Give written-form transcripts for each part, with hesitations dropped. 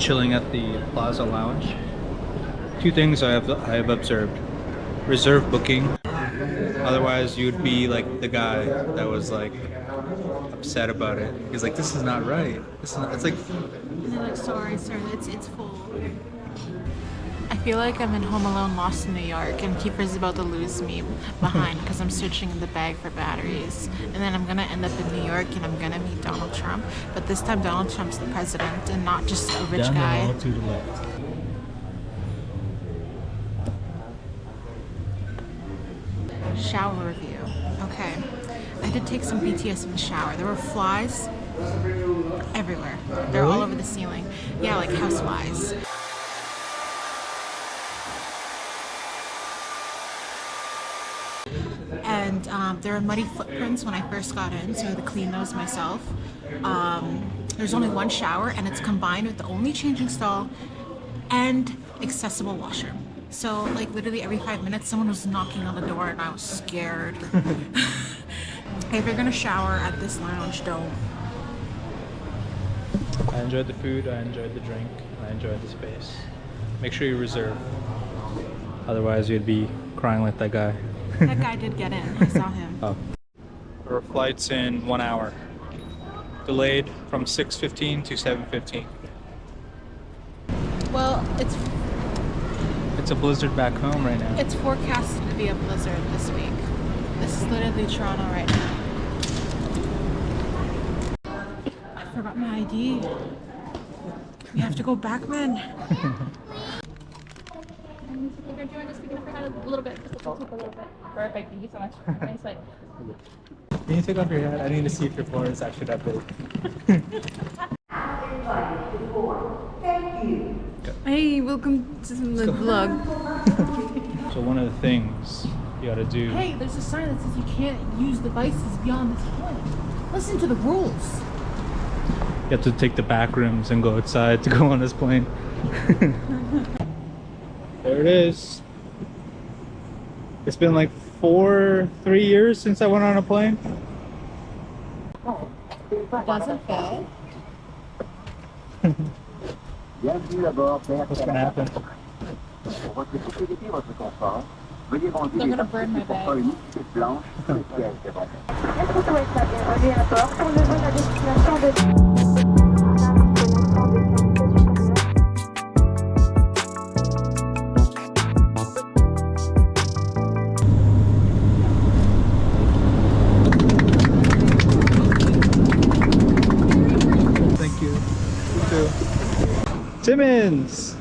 chilling at the Plaza Lounge. Two things I have observed: reserve booking. Otherwise, you'd be like the guy that was like upset about it. He's like, "This is not right. This is not." It's like, And they're like, sorry, sir, it's full. I feel like I'm in Home Alone Lost in New York and Kiefer's about to lose me behind because I'm searching in the bag for batteries. And then I'm gonna end up in New York and I'm gonna meet Donald Trump. But this time Donald Trump's the president and not just a rich guy. to the left. Shower review. Okay. I did take some BTS in the shower. There were flies everywhere. They're all over the ceiling. Yeah, like house flies. And there were muddy footprints when I first got in, so I had to clean those myself. There's only one shower and it's combined with the only changing stall and accessible washroom. So like literally every 5 minutes someone was knocking on the door and I was scared. If you're gonna shower at this lounge, don't. I enjoyed the food, I enjoyed the drink, I enjoyed the space. Make sure you reserve. Otherwise you'd be crying like that guy. That guy did get in, I saw him. Oh. Our flight's in 1 hour. Delayed from 6:15 to 7:15. Well, It's a blizzard back home right now. it's forecasted to be a blizzard this week. This is literally Toronto right now. I forgot my ID. We have to go back, man. Do you want to speak up your head a little bit? Just a little bit. Perfect. Thank you so much. Nice fight. Can you take off your hat? I need to see if your floor is actually that big. Hey, welcome to the vlog. So one of the things you gotta do. Hey, there's a sign that says you can't use devices beyond this point. Listen to the rules. You have to take the back rooms and go outside to go on this plane. There it is. It's been like 3 years since I went on a plane. Doesn't fit. What's gonna happen? They're gonna burn my bag. Thank you. You too. Timmins!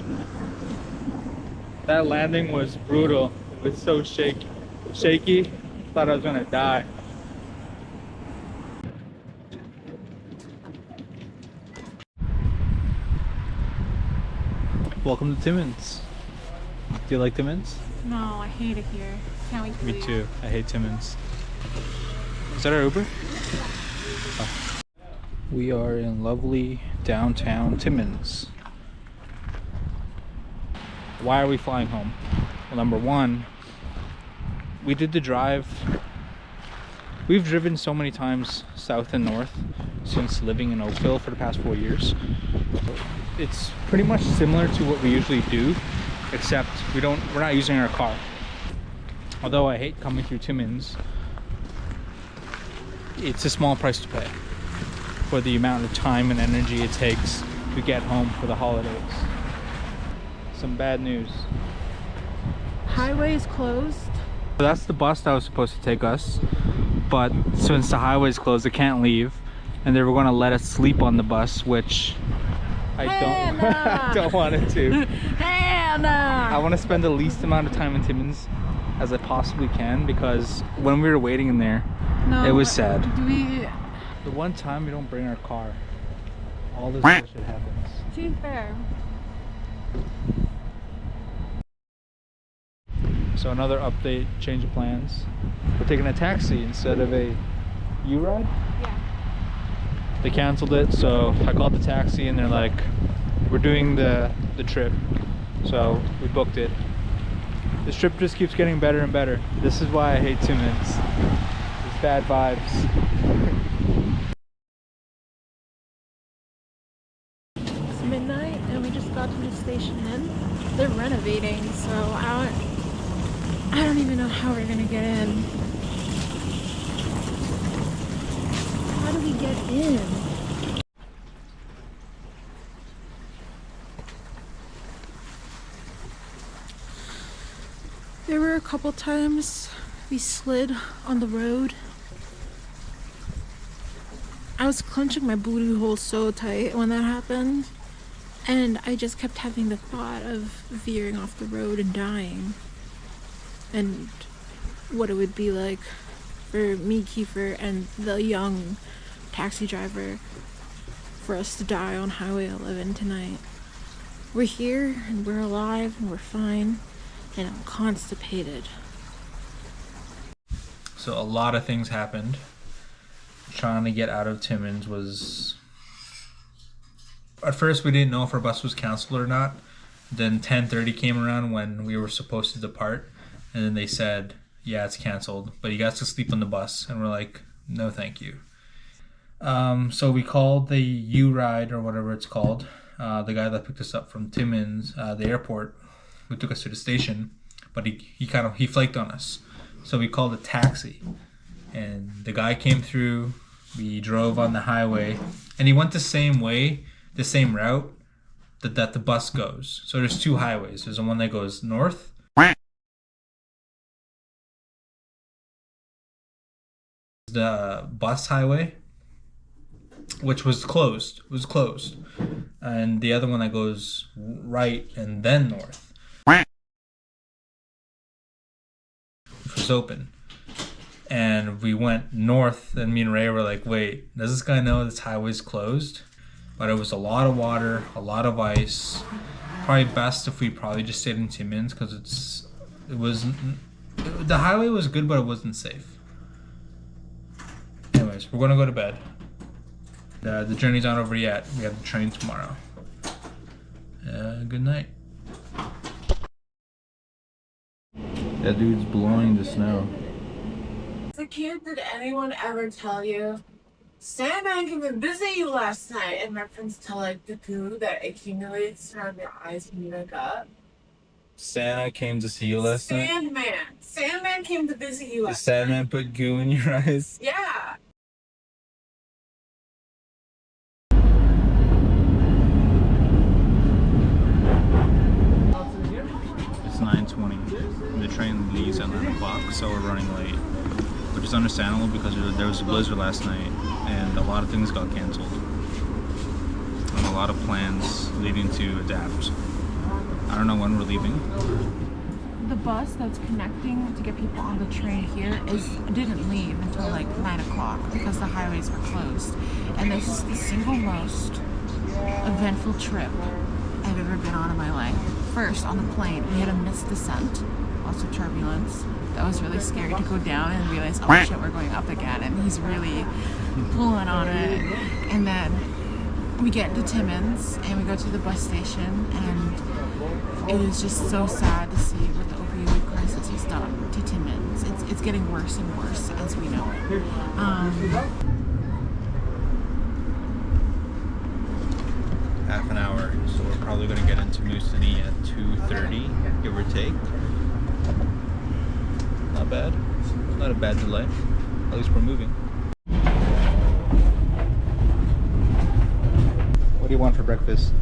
That landing was brutal. It was so shaky. Thought I was gonna die. Welcome to Timmins. Do you like Timmins? No, I hate it here. Can't wait to Me leave. too. I hate Timmins. Is that our Uber? Oh. We are in lovely downtown Timmins. Why are we flying home? Well, number one, we did the drive. We've driven so many times south and north since living in Oakville for the past 4 years. It's pretty much similar to what we usually do, except we're not using our car. Although I hate coming through Timmins, it's a small price to pay for the amount of time and energy it takes to get home for the holidays. Some bad news. Highway is closed. That's the bus that was supposed to take us, but since the highway's closed, it can't leave, and they were going to let us sleep on the bus, which I don't want it to. Hannah! I want to spend the least amount of time in Timmins as I possibly can, because when we were waiting in there, No, it was sad. Do we? The one time we don't bring our car, all this bullshit happens. To be fair. So another update, change of plans. We're taking a taxi instead of a U-Ride. Yeah. They canceled it, so I called the taxi and they're like, we're doing the trip. So we booked it. This trip just keeps getting better and better. This is why I hate Timmins. It's bad vibes. It's midnight and we just station in. They're renovating, so I don't even know how we're gonna get in. How do we get in? There were a couple times we slid on the road. I was clenching my booty hole so tight when that happened, and I just kept having the thought of veering off the road and dying, and what it would be like for me, Kiefer, and the young taxi driver for us to die on Highway 11 tonight. We're here, and we're alive, and we're fine, and I'm constipated. So a lot of things happened. Trying to get out of Timmins was... At first we didn't know if our bus was canceled or not. Then 10:30 came around when we were supposed to depart. And then they said, yeah, it's canceled, but you guys can sleep on the bus. And we're like, no thank you. So we called the U-Ride or whatever it's called. The guy that picked us up from Timmins, the airport, who took us to the station. But he flaked on us. So we called a taxi. And the guy came through. We drove on the highway, and he went the same way, the same route that the bus goes. So there's two highways. There's the one that goes north. The bus highway, which was closed. It was closed. And the other one that goes right and then north, which was open. And we went north, and me and Ray were like, wait, does this guy know this highway's closed? But it was a lot of water, a lot of ice. Probably best if we just stayed in Timmins, because the highway was good, but it wasn't safe. Anyways, we're gonna go to bed. The journey's not over yet. We have the train tomorrow. Good night. That dude's blowing the snow. As a kid, did anyone ever tell you Sandman came to visit you last night in reference to like the goo that accumulates around your eyes when you wake up? Santa came to see you last night? Sandman came to visit you The last night. Sandman put goo in your eyes? Yeah. It's 9:20. The train leaves at 9 o'clock, so we're running late. Which is understandable because there was a blizzard last night and a lot of things got canceled. And a lot of plans leading to adapt. I don't know when we're leaving. The bus that's connecting to get people on the train here didn't leave until like 9 o'clock because the highways were closed. And this is the single most eventful trip I've ever been on in my life. First, on the plane, we had a missed descent, lots of turbulence. That was really scary to go down and realize, oh shit, we're going up again, and he's really pulling on it. And then we get into Timmins and we go to the bus station, and it was just so sad to see what the opioid crisis has done to Timmins. It's getting worse and worse as we know it. Half an hour, so we're probably going to get into Moosonee at 2:30, give or take. Not bad. Not a bad delay. At least we're moving. What do you want for breakfast?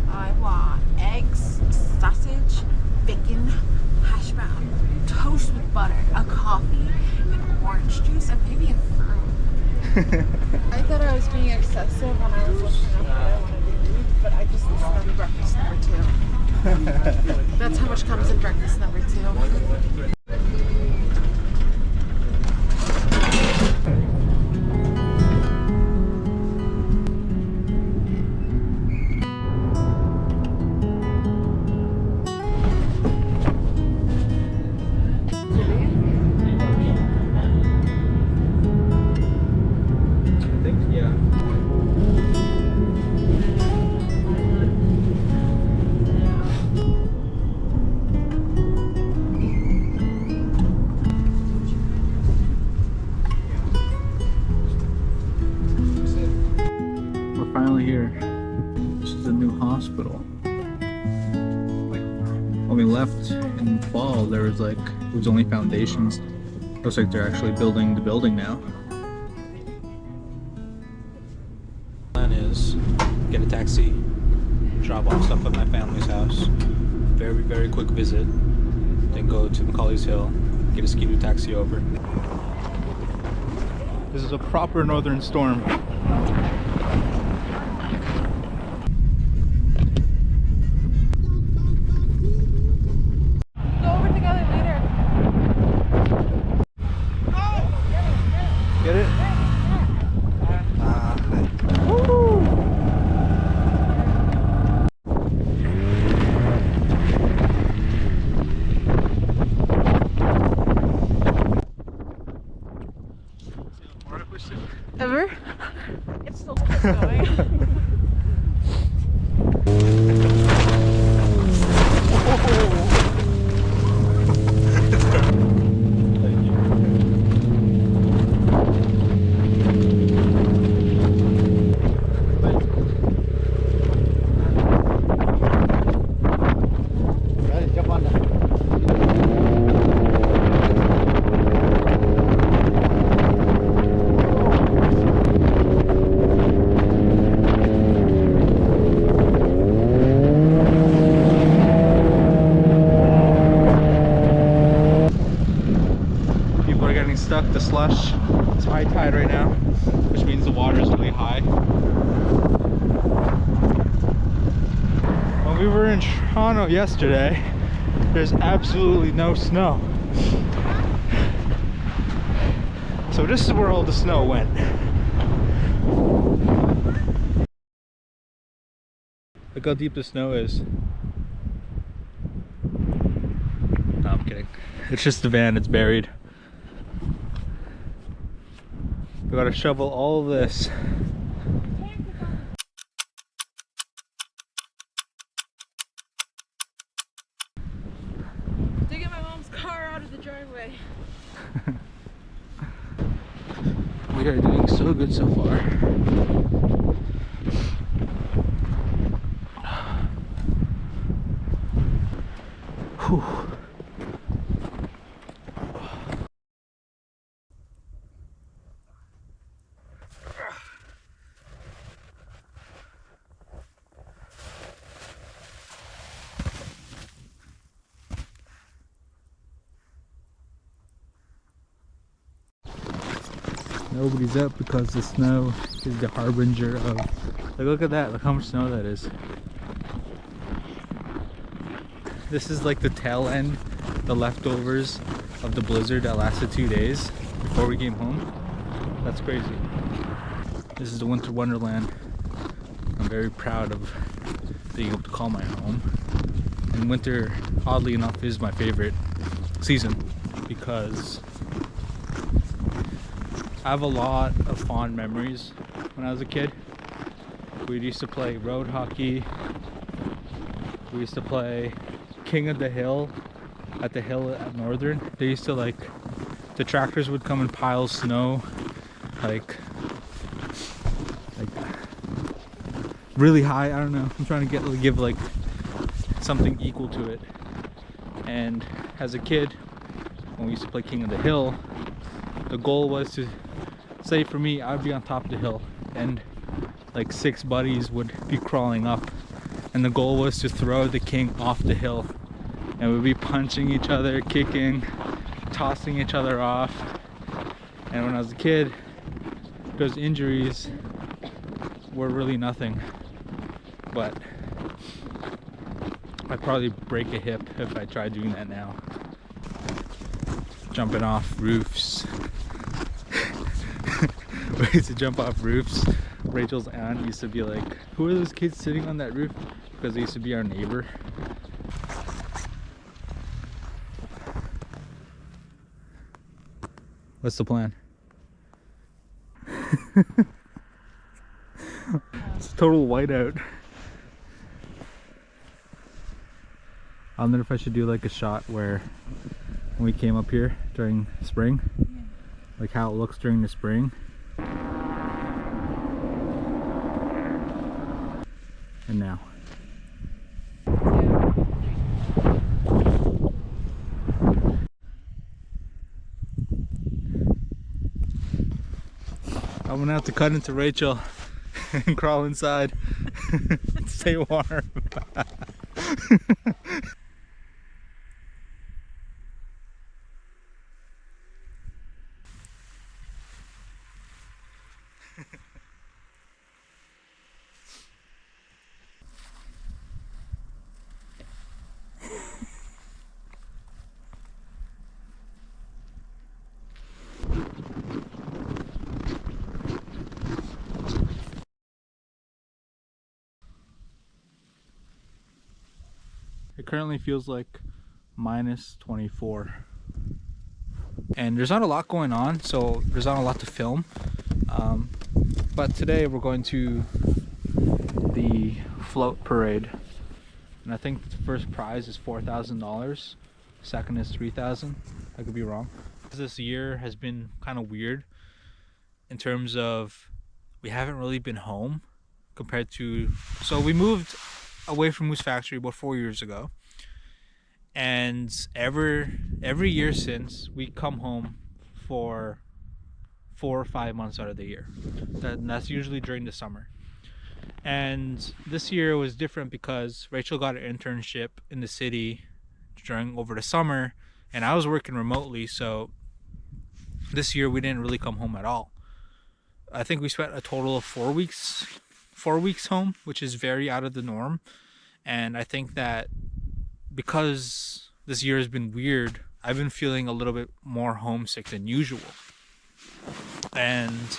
I want eggs, sausage, bacon, hash brown, toast with butter, a coffee, and orange juice, and maybe a fruit. I thought I was being excessive when I was looking up what I wanted to eat, but I just listed on breakfast number 2. That's how much comes in breakfast number 2. We're finally here. This is the new hospital. we left in fall, there was like, it was only foundations. Looks like they're actually building the building now. Plan is get a taxi, drop off stuff at my family's house, very, very quick visit, then go to Macaulay's Hill, get a Ski-Doo taxi over. This is a proper northern storm. Go over together later. Get it? Ever? It's still going. Stuck, the slush. It's high tide right now, which means the water is really high. When we were in Toronto yesterday, there's absolutely no snow. So this is where all the snow went. Look how deep the snow is. No, I'm kidding. It's just the van, it's buried. We gotta shovel all of this. Digging my mom's car out of the driveway. We are doing so good so far. Whew. Nobody's up because the snow is the harbinger of... Like, look at that, look how much snow that is. This is like the tail end, the leftovers of the blizzard that lasted 2 days before we came home. That's crazy. This is the winter wonderland. I'm very proud of being able to call my home. And winter, oddly enough, is my favorite season because I have a lot of fond memories when I was a kid. We used to play road hockey. We used to play King of the Hill at the hill at Northern. They used to, like, the tractors would come and pile snow like really high. I don't know, I'm trying to give like something equal to it. And as a kid, when we used to play King of the Hill, the goal was to, say for me, I would be on top of the hill and like 6 buddies would be crawling up, and the goal was to throw the king off the hill, and we'd be punching each other, kicking, tossing each other off. And when I was a kid, those injuries were really nothing, but I'd probably break a hip if I tried doing that now. Jumping off roofs. We used to jump off roofs. Rachel's aunt used to be like, who are those kids sitting on that roof? Because they used to be our neighbor. What's the plan? It's a total whiteout. I wonder if I should do like a shot where when we came up here during spring, like how it looks during the spring. And now. I'm gonna have to cut into Rachel and crawl inside. Stay warm. It currently feels like minus 24. And there's not a lot going on, so there's not a lot to film. But today we're going to the float parade. And I think the first prize is $4,000. Second is $3,000. I could be wrong. This year has been kind of weird in terms of we haven't really been home compared to... So we moved away from Moose Factory about 4 years ago, and every year since, we come home for 4 or 5 months out of the year. That's usually during the summer. And this year was different because Rachel got an internship in the city over the summer, and I was working remotely, so this year we didn't really come home at all. I think we spent a total of 4 weeks home, which is very out of the norm. And I think that because this year has been weird, I've been feeling a little bit more homesick than usual. And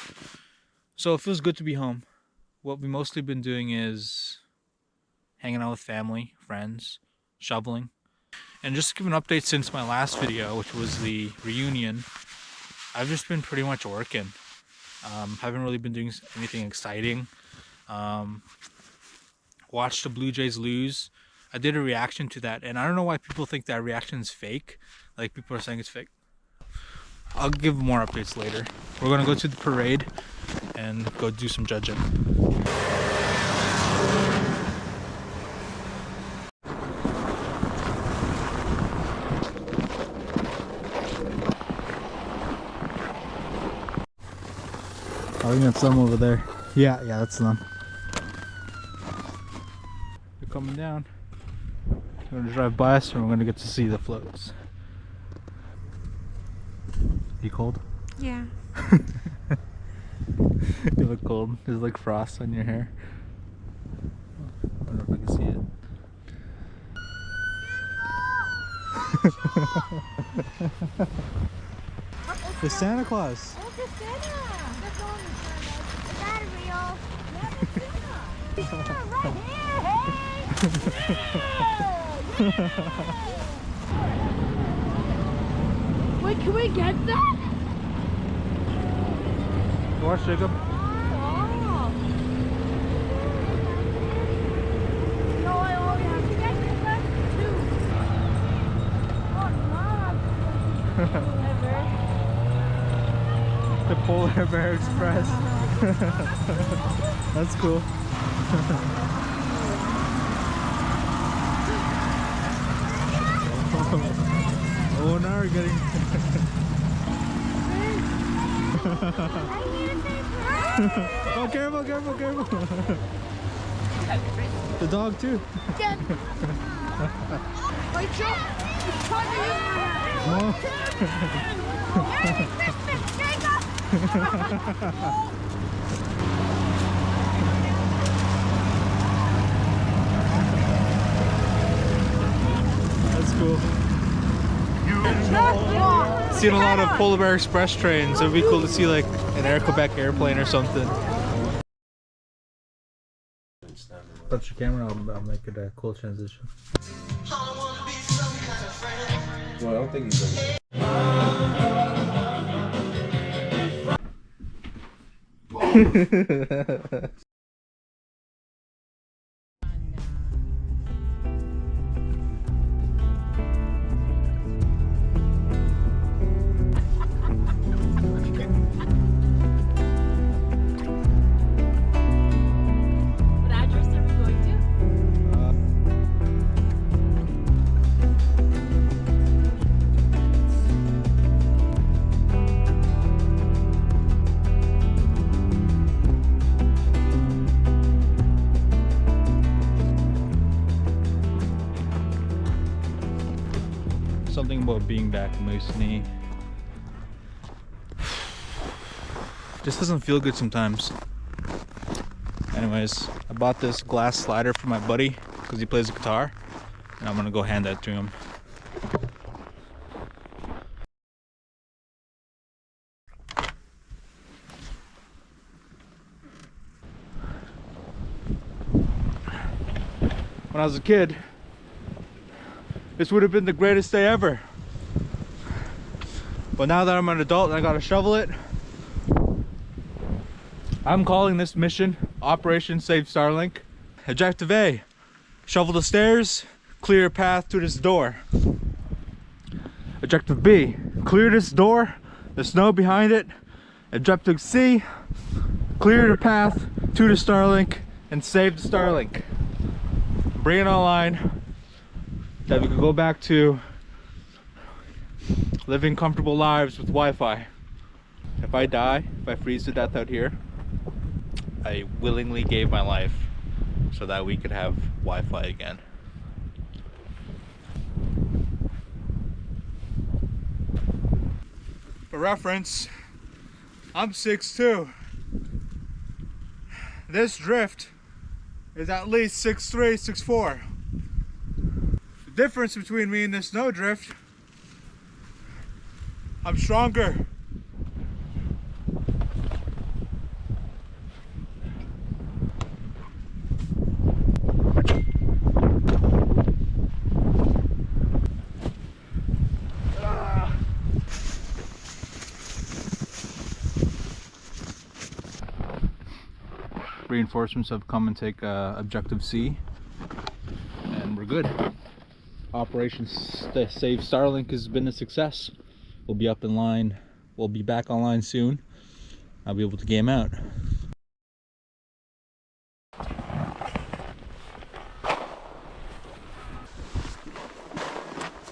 so it feels good to be home. What we've mostly been doing is hanging out with family, friends, shoveling. And just to give an update since my last video, which was the reunion, I've just been pretty much working. Haven't really been doing anything exciting. Watched the Blue Jays lose. I did a reaction to that, and I don't know why people think that reaction is fake. Like, people are saying it's fake. I'll give more updates later. We're gonna go to the parade and go do some judging. I think that's them over there. Yeah, that's them. They're coming down. We're gonna drive by us and we're gonna get to see the floats. You cold? Yeah. You look cold. There's like frost on your hair. I don't know if I can see it. It's Santa Claus. Oh, it's Santa! That's on. Is that real? Yeah, it's Santa! Santa right here! Hey! Yeah! Wait, can we get that? You watch, Jacob? Oh. No, I only have to get this left two. Oh, no. The Polar Bear Express. That's cool. Oh, now we're getting... Oh, careful, careful, careful. The dog too. Rachel, it's trying to use my hand. Merry Christmas, Jacob! That's cool. Seen a lot of Polar Bear Express trains. It would be cool to see like an Air Quebec airplane or something. Touch your camera, I'll make it a cool transition. Well, I don't think he's in. What address are we going to? about being back in Moosonee. Just doesn't feel good sometimes. Anyways, I bought this glass slider for my buddy because he plays the guitar, and I'm gonna go hand that to him. When I was a kid, this would have been the greatest day ever. But now that I'm an adult and I gotta shovel it, I'm calling this mission Operation Save Starlink. Objective A, shovel the stairs, clear a path to this door. Objective B, clear this door, the snow behind it. Objective C, clear the path to the Starlink and save the Starlink. Bring it online, that we can go back to living comfortable lives with Wi-Fi. If I die, if I freeze to death out here, I willingly gave my life so that we could have Wi-Fi again. For reference, I'm 6'2". This drift is at least 6'3", 6'4". The difference between me and this snowdrift, I'm stronger. Reinforcements have come and take Objective C, and we're good. Operation Save Starlink has been a success. We'll be up in line. We'll be back online soon. I'll be able to game out.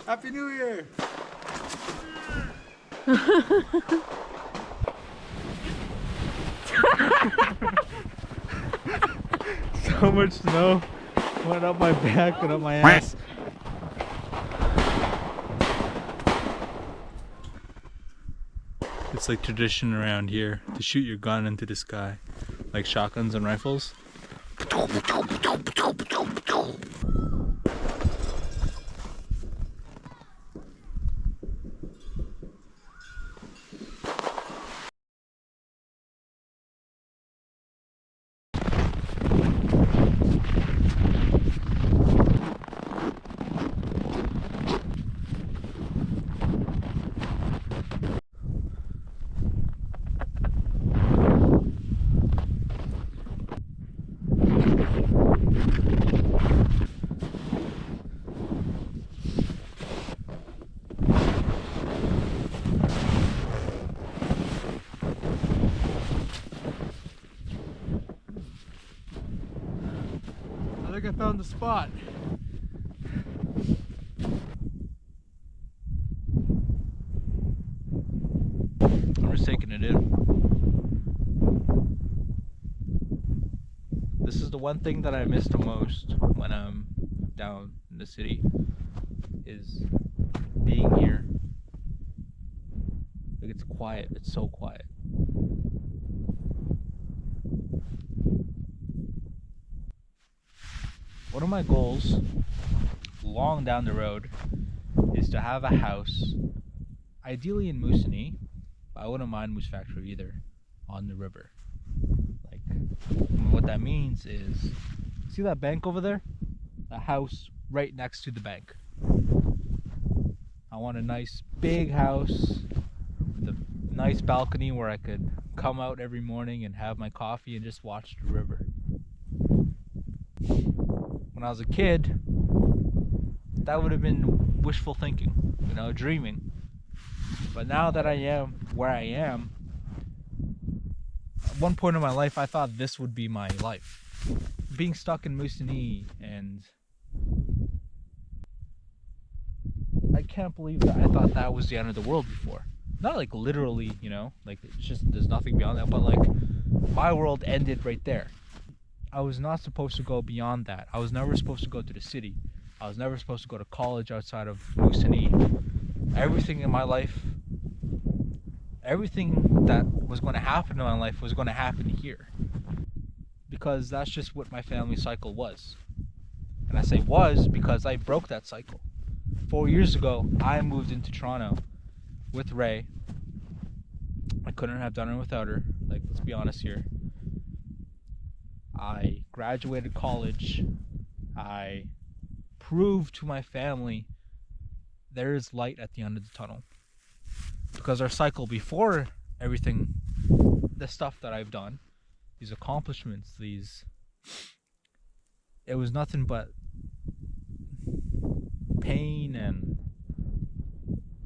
Happy New Year! So much snow went up my back and up my ass. It's like tradition around here to shoot your gun into the sky, like shotguns and rifles. I think I found the spot. I'm just taking it in. This is the one thing that I miss the most when I'm down in the city, is being here. Like, it's quiet, it's so quiet. One of my goals, long down the road, is to have a house, ideally in Moosonee, but I wouldn't mind Moose Factory either, on the river. Like, what that means is, see that bank over there? A house right next to the bank. I want a nice big house with a nice balcony where I could come out every morning and have my coffee and just watch the river. When I was a kid, that would have been wishful thinking, you know, dreaming. But now that I am where I am, at one point in my life I thought this would be my life. Being stuck in Moosonee, and I can't believe that I thought that was the end of the world before. Not like literally, you know, like it's just there's nothing beyond that, but like my world ended right there. I was not supposed to go beyond that. I was never supposed to go to the city. I was never supposed to go to college outside of Moosonee. everything in my life, everything that was going to happen in my life was going to happen here. Because that's just what my family cycle was. And I say was because I broke that cycle. 4 years ago, I moved into Toronto with Rae. I couldn't have done it without her. Like, let's be honest here. I graduated college. I proved to my family there is light at the end of the tunnel. Because our cycle before everything, the stuff that I've done, these accomplishments, it was nothing but pain and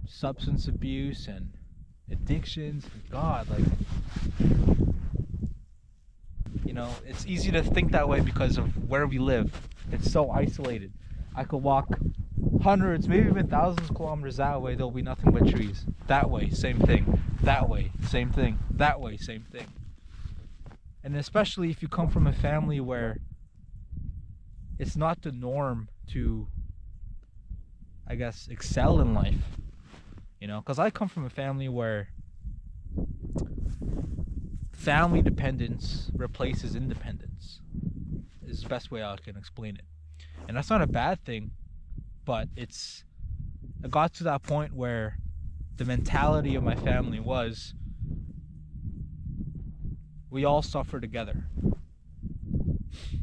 substance abuse and addictions. God, like, you know, it's easy to think that way because of where we live. It's so isolated. I could walk hundreds, maybe even thousands of kilometers that way, there'll be nothing but trees. That way, same thing. That way, same thing. That way, same thing. And especially if you come from a family where it's not the norm to, I guess, excel in life. You know, because I come from a family where family dependence replaces independence, is the best way I can explain it. And that's not a bad thing, but it got to that point where the mentality of my family was, we all suffer together.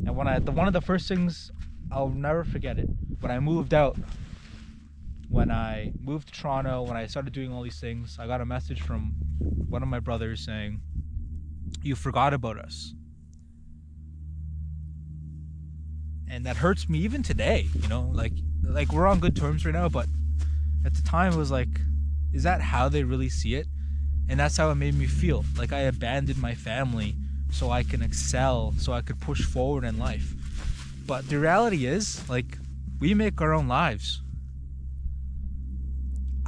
And one of the first things, I'll never forget it, when I moved out, when I moved to Toronto, when I started doing all these things, I got a message from one of my brothers saying, you forgot about us. And that hurts me even today, you know, like we're on good terms right now, but at the time it was like, is that how they really see it? And that's how it made me feel, like I abandoned my family so I can excel, so I could push forward in life. But the reality is, like, we make our own lives.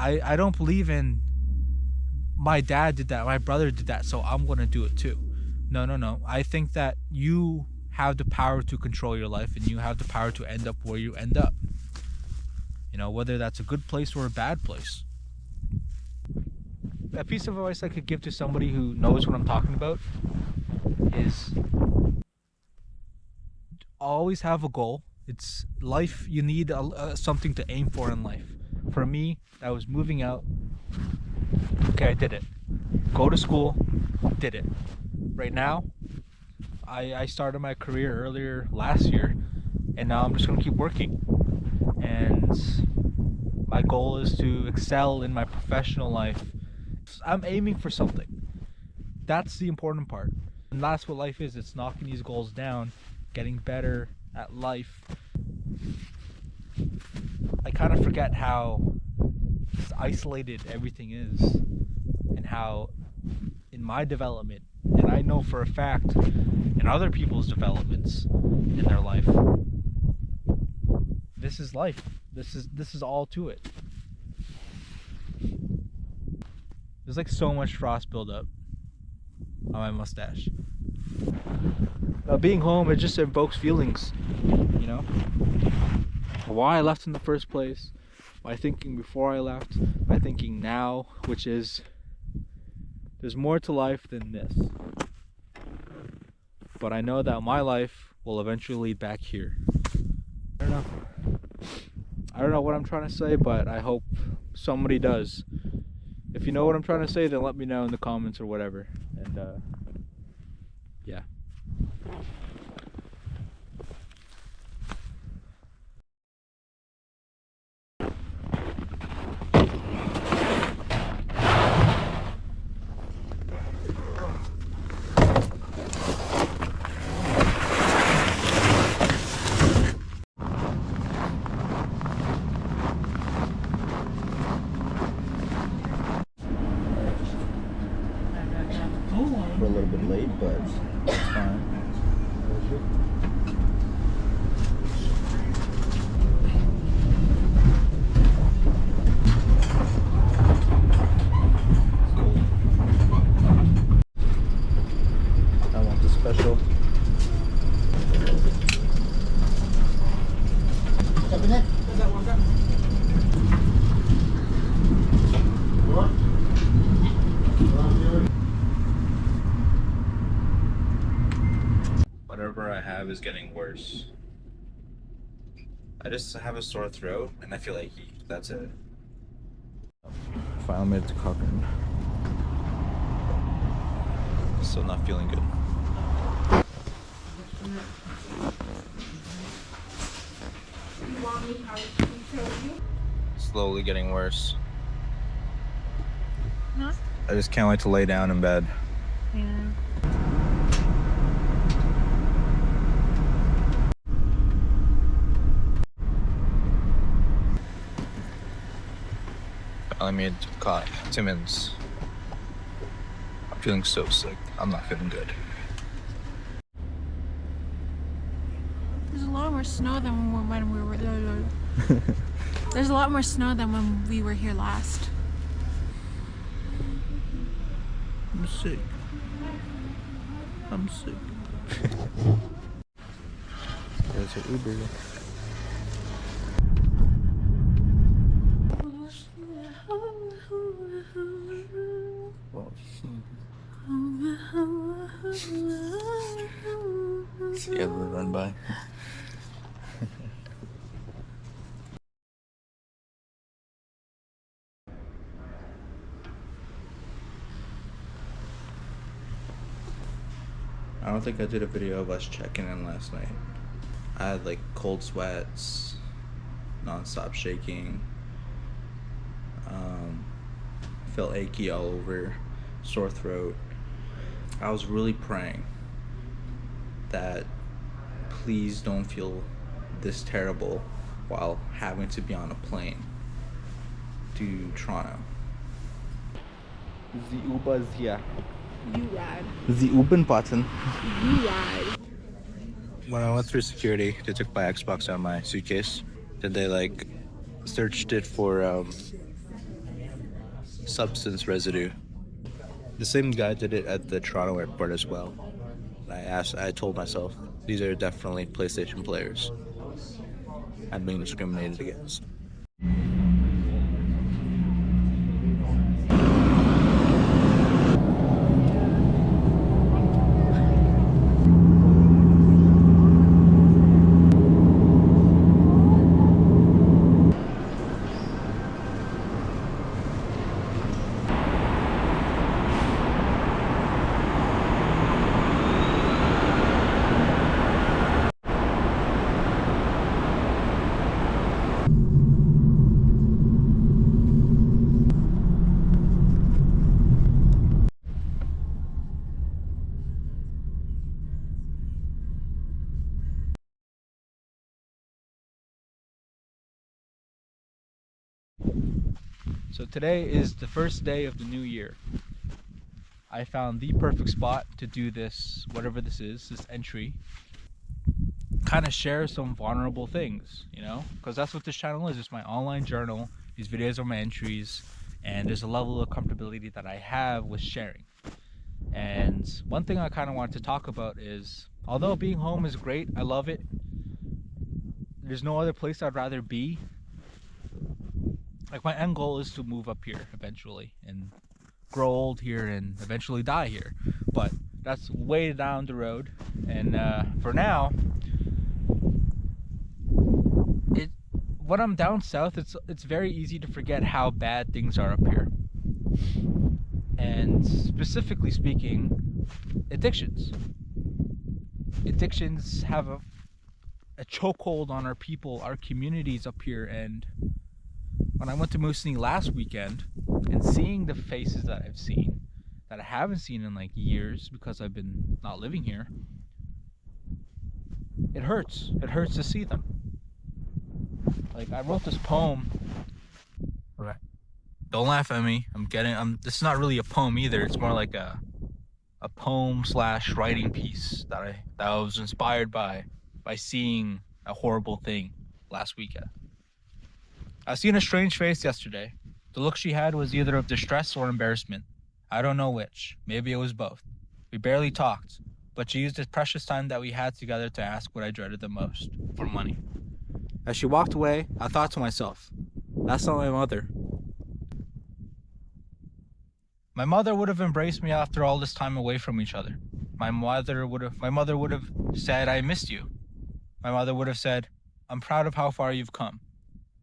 I don't believe in my dad did that, my brother did that, so I'm gonna do it too. No. I think that you have the power to control your life, and you have the power to end up where you end up. You know, whether that's a good place or a bad place. A piece of advice I could give to somebody who knows what I'm talking about is always have a goal. It's life, you need something to aim for in life. For me, that was moving out. Okay, I did it. Go to school, did it. Right now, I started my career earlier last year, and now I'm just gonna keep working. And my goal is to excel in my professional life. I'm aiming for something. That's the important part. And that's what life is. It's knocking these goals down, getting better at life. I kind of forget how isolated everything is, and how in my development, and I know for a fact in other people's developments in their life, this is life. This is all to it. There's like so much frost buildup on my mustache. Being home, it just evokes feelings, you know? Why I left in the first place, my thinking before I left, my thinking now, which is, there's more to life than this. But I know that my life will eventually lead back here. I don't know what I'm trying to say, but I hope somebody does. If you know what I'm trying to say, then let me know in the comments or whatever. And yeah. We're a little bit late, but it's fine. I want the special. whatever I have is getting worse. I just have a sore throat and I feel like that's it. Finally made it to Cochrane. Still not feeling good. Slowly getting worse. Huh? I just can't wait to lay down in bed. Yeah. I made Timmins. I'm feeling so sick. I'm not feeling good. There's a lot more snow than when we were there. There's a lot more snow than when we were here last. I'm sick. I'm sick. There's your Uber. Well, see everyone run by. I don't think I did a video of us checking in last night. I had like cold sweats, non-stop shaking, felt achy all over, sore throat. I was really praying that please don't feel this terrible while having to be on a plane to Toronto. The Uber is here. You ride. The Uber button. You ride. When I went through security, they took my Xbox out of my suitcase. Then they like searched it for substance residue. The same guy did it at the Toronto airport as well. I told myself, these are definitely PlayStation players. I'm being discriminated against. So today is the first day of the new year. I found the perfect spot to do this, whatever this is, this entry. Kind of share some vulnerable things, you know, because that's what this channel is. It's my online journal. These videos are my entries, and there's a level of comfortability that I have with sharing. And one thing I kind of wanted to talk about is, although being home is great, I love it, there's no other place I'd rather be. Like, my end goal is to move up here eventually and grow old here and eventually die here, but that's way down the road. And for now, when I'm down south, it's very easy to forget how bad things are up here. And specifically speaking, addictions have a chokehold on our people, our communities up here. And when I went to Moosonee last weekend and seeing the faces that I've seen that I haven't seen in like years because I've been not living here, it hurts. It hurts to see them. Like, I wrote this poem. Okay. Don't laugh at me. This is not really a poem either. It's more like a poem / writing piece that I was inspired by seeing a horrible thing last weekend. I seen a strange face yesterday. The look she had was either of distress or embarrassment. I don't know which. Maybe it was both. We barely talked, but she used the precious time that we had together to ask what I dreaded the most: for money. As she walked away, I thought to myself, that's not my mother. My mother would have embraced me after all this time away from each other. My mother would have said, I missed you. My mother would have said, I'm proud of how far you've come.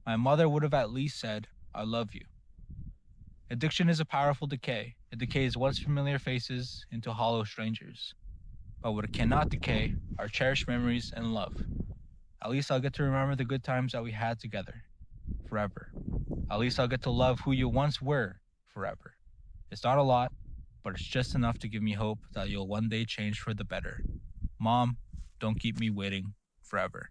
My mother would have at least said, I love you. Addiction is a powerful decay. It decays once familiar faces into hollow strangers. But what it cannot decay are cherished memories and love. At least I'll get to remember the good times that we had together. Forever. At least I'll get to love who you once were. Forever. It's not a lot, but it's just enough to give me hope that you'll one day change for the better. Mom, don't keep me waiting forever.